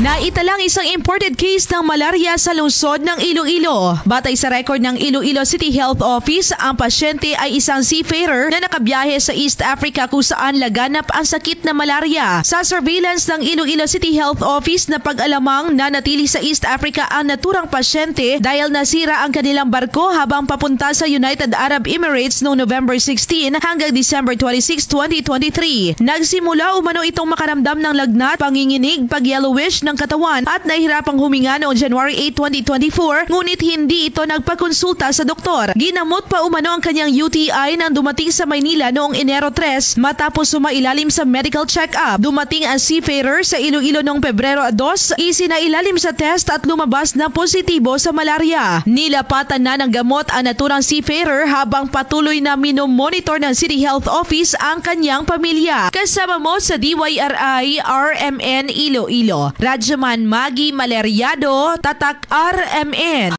Naitalang isang imported case ng malaria sa lungsod ng Iloilo. Batay sa record ng Iloilo City Health Office, ang pasyente ay isang seafarer na nakabiyahe sa East Africa kung saan laganap ang sakit na malaria. Sa surveillance ng Iloilo City Health Office na pag-alamang nanatili sa East Africa ang naturang pasyente dahil nasira ang kanilang barko habang papunta sa United Arab Emirates noong November 16 hanggang December 26, 2023. Nagsimula umano itong makaramdam ng lagnat, panginginig, pag-yellowish ng katawan at nahihirapang huminga noong January 8, 2024, ngunit hindi ito nagpakonsulta sa doktor. Ginamot pa umano ang kanyang UTI nang dumating sa Maynila noong Enero 3 matapos sumailalim sa medical check-up. Dumating ang seafarer sa Iloilo noong Pebrero 2, isinailalim sa test at lumabas na positibo sa malaria. Nilapatan na ng gamot ang naturang seafarer habang patuloy na minomonitor ng City Health Office ang kanyang pamilya. Kasama mo sa DYRI RMN Iloilo, Radyoman Magi Maleriado, Tatak RMN.